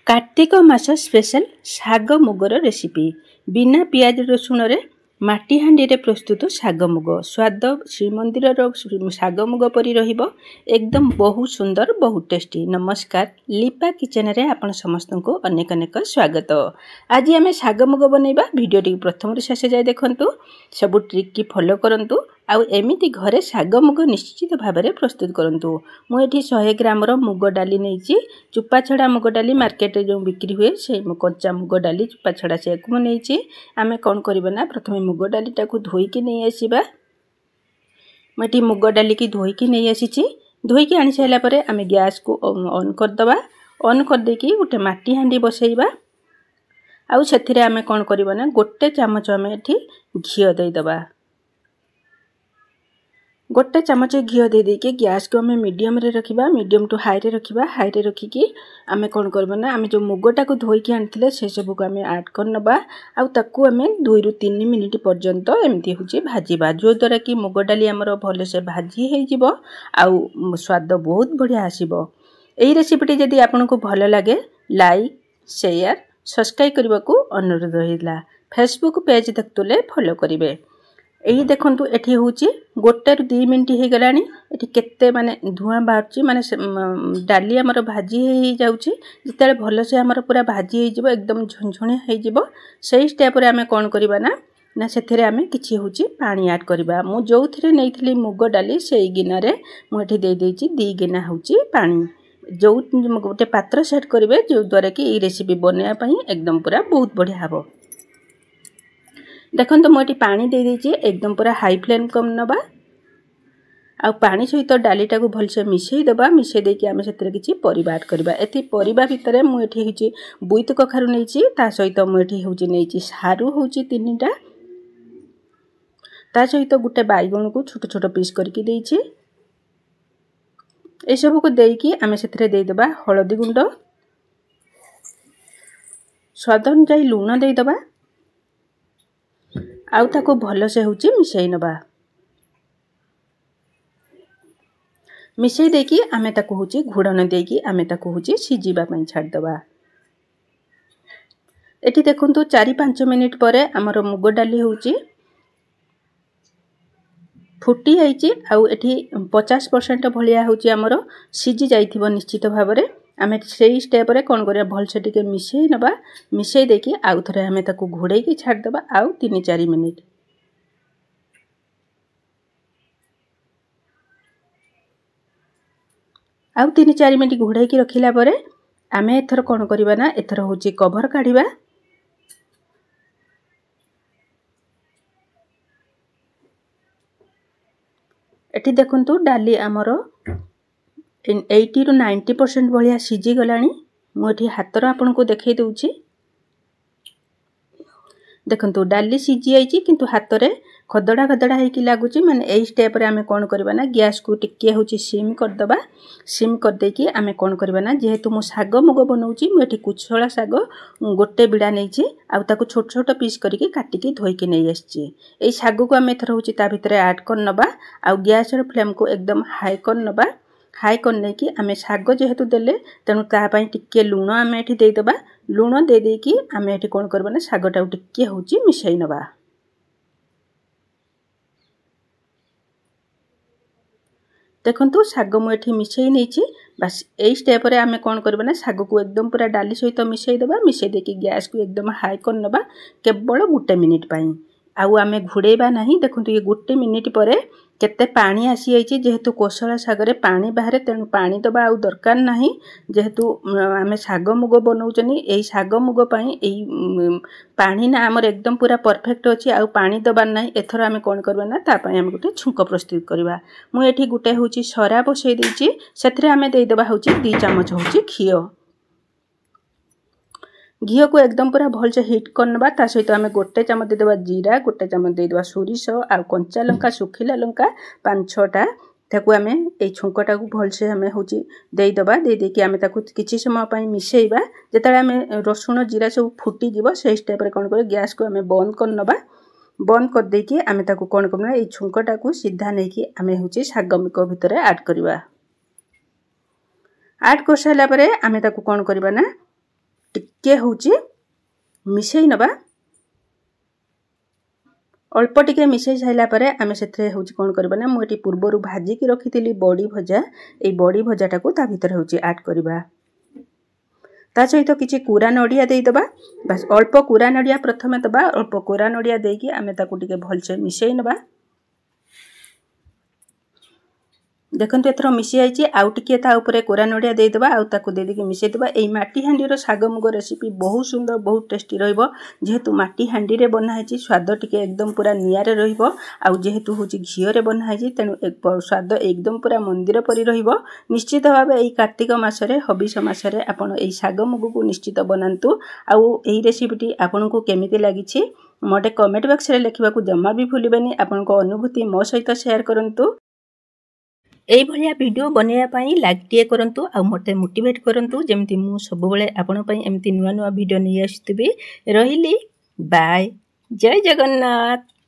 कार्तिक मास special saag मुगर recipe बिना पियाज रसुण रे माटी हांडी रे प्रस्तुत शाग मुग स्वाद श्रीमंदिर शाग मुग परी रहिबो एकदम बहुत सुंदर बहुत टेस्टी। नमस्कार, लिपा किचन रे आपण समस्त को अनेक अनेक स्वागत। आज आम शाग मुग बनैबा वीडियो टी प्रथम शेष जाए देखंतु, सब ट्रिक की फॉलो करंतु आउ एमिति घरे शाग मुग निश्चित भाव में प्रस्तुत करंतु। मु एठी 100 ग्राम रो मुग डाली नैची, चुपा छड़ा मुग डाली मार्केट रे जो बिक्री हुए से कच्चा मुग डाली चुपा छड़ा से को नैची। आमे कोन करबा ना, प्रथमे मुग डाली टाकू धोई के नै आसीबा। मटी मुग डाली की धोई के नै आसीची। धोई के आनी साइला परे आमे गैस को ऑन कर दबा। ऑन कर दे की उठे माटी हांडी बसैबा। आउ सेथिरे आमे कोन करबा ना, गोटे चामच आमे एठी घियो दे दबा। गोटे चामच घी दे देके गैस को आम मीडियम रे रखिबा, मीडियम टू हाई रे रखिबा। हाई रे रखिकी आमे कोन करबा ना, आमे जो मुगटा को धोई के आनथिले से सब को आमे ऐड कर नबा। आउ ताकू आमे 2 ରୁ 3 मिनिट पर्यंत एमती होची भाजीबा, जो द्वारा कि मुग डाली हमर भले से भाजी हे जिवो आउ स्वाद बहुत बढ़िया आसीबो। एही रेसिपीटी जदी आपन को भलो लागे लाइक शेयर सब्सक्राइब करबा को अनुरोध रहिला। फेसबुक पेज देखतुले फॉलो करिवे। यही देखंतु एठी होची 1 ରୁ 2 मिनिट हे गलानी। एठी केते माने धुआं बाहरची, माने डाली हमर भाजी हे जाउची। जितले भलो से हमर पूरा भाजी हे जिवो, एकदम झणझणे हे जिवो, सेही स्टेप रे हमें कोन करबा ना सेथरे हमें किछि होची पानी ऐड करबा। मु जोथिरे नैथिली मुग डाली सेही गिना रे मु एठी दे देची 2 गिना होची पानी। जो गोटे पात्र सेट करिवे, जो द्वारा कि ई रेसिपी बनया पई एकदम पूरा बहुत बढ़िया हबो। देखो तो मुझे पानी दे दीजिए, एकदम पूरा हाई फ्लेम कम नबा। आ पानी सहित डाली टाको भलसे मिसई दबा। मिसई देकी आमे सेतरे किछि परिबा ऐड करबा। एथि परिबा भितरे मु एठी हिची बुइत कखारु नैची, ता सहित मु एठी होची नैची सारू होची 3टा, ता सहित गुटे बाइगण को छोट छोट पीस करके देइछि। ए सब को देकी आमे सेतरे दे दबा हळदी गुंड, स्वाद अनुसार लूण दे दबा। आउ ताको भलो से होची मिसई नबा। मिसई देकी आमे ताको होची घुड़न देकी आमे ताको होची सिजीबा पई छाड़ दबा। एठी देखंतु 4-5 मिनिट परे हमर मुग डाली होची फुटी आइची। आउ एठी 50% भलिया होची हमर सिजी जाइथिबो निश्चित भाव रे। आमे सेही स्टेप रे कोन करिया, भल से टिके मिसई नबा। मिसई देकी आउ थरे हमें ताको घोड़े की छाड़ दबा आउ 3-4 मिनिट। आउ 3-4 मिनिट घोड़े की रखिला परे आमे एथर कोन करिबा ना, एथर होची कवर काढिबा। एठी देखंतु डाली हमर 80 ରୁ 90% भलिया सिजी गलानी। मु एठी हातर आपन को देखै दउची। देखंतु डाली सिजी आइची, किंतु हातरे खदड़ा खदड़ा हे कि लागुची। माने एही स्टेप रे आमे कोन करबा ना, गैस को टिके होची सिम कर दबा। सिम कर देकी आमे कोन करबा ना, जेहेतु मु शाग मुग बनौची, मु एठी कुछळा शाग गोटे बिडा नैची, आ ताको छोट छोट पीस करके काटिकी धोई के नै आछी। एई शाग को आमे थर होची ता भितरे ऐड कर नबा। आ गैस रे फ्लेम को एकदम हाई कर नबा। हाई करने की आमे शाग जेहेतु देले, तेणु ता पई टिके लूण आमे एठी दे दबा। लूण दे देकी आमे एठी कोन करबा ना, शागटा टिके होची मिसई नबा। देखंतु शाग मु एठी मिसई नैची। बस एई स्टेप रे आमे कोन करबा ना, शाग को एकदम पूरा डाली सहित मिसई दबा। मिसई देकी गैस को एकदम हाई कर नबा, केवल 1 मिनिट पई। आउ आमे घुड़ेबा नहीं। देखंतु ये 1 मिनिट परे केते पानी आसी आइची। जेहेतु कोसला शाग रे पानी बाहरे, तेणु पानी दबा आउ दरकार नहीं। जेहेतु आमे शाग मुग बनौचनी, एई शाग मुग पई एई पानी ना हमर एकदम पूरा परफेक्ट अछि। आउ पानी दबा नहीं। एथर आमे कोन करबा ना, ता पई आमे गुटे छुंक प्रस्तुत करबा। मु एठी गुटे होची सरा बसै देइची, सेथरे आमे देइ दबा होची 2 चामच होची घियो। घियो को एकदम पूरा भल से हिट करनबा। ता सहित आमे गोटे चामच दे दबा जीरा, गोटे चामच दे दबा सोरिष, आ कंचा लंका सुखिला लंका 5-6टा। ताकू आमे ए छुंकटा को भल से हमें होची देइ दबा। दे देकी आमे ताकू किछि समय पई मिसैबा। जेतले आमे रसुण जीरा सब फुटी जिवो, सेही स्टेप रे कोन करे गैस को आमे बंद करनबा। बंद कर देकी आमे ताकू कोन करबा, ए छुंकटा को सीधा नेकी आमे होची शाग मुग भितरे ऐड करबा। ऐड कर साइला परे आमे ताकू कोन करबा ना, टिके होची मिसई नबा अल्प टिके मिसई साइला परे आमे सेथरे होची कोन करबा ना मु एटी पूर्वरु भाजी की रखिथिली बड़ी भजा ए बड़ी भजाटा को ता भीतर होची ऐड करबा ता सहित किछि कोरा नडिया देई दबा बस अल्प कोरा नडिया प्रथमे दबा अल्प कोरा नडिया देकी आमे ताकू टिके भलसे मिसई नबा देखंतु एथरो मिसी आइछि आउ टिके ता ऊपर कोरा नडिया देई दबा आउ ताकू दे देकी मिसई दबा एई माटी हांडी रो साग मुग रेसिपी बहुत सुंदर बहुत टेस्टी रहइबो जेहेतु माटी हांडी रे बना आइछि स्वाद टिके एकदम पूरा नियारे रहइबो आउ जेहेतु होछि घियो रे बना आइछि तेनु एक स्वाद एकदम पूरा मंदिर परि रहइबो निश्चित भाबे एई कार्तिक मासरे हबिष मासरे आपण एई साग मुग को निश्चित बनांतु आउ एई रेसिपीटी आपनको केमिति लागिछि मोटे कमेंट बॉक्स रे लिखिबा को जम्मा भी भूलिबेनी आपनको अनुभूति मो सहित शेयर करंतु एई भलिया वीडियो बनाया पाई लाइक टिए करंतु आ मते मोटिवेट करंतु जेमति मु सब बेले आपण पई एमति नुवा नुवा वीडियो नै आस्तबे रहिली बाय जय जगन्नाथ।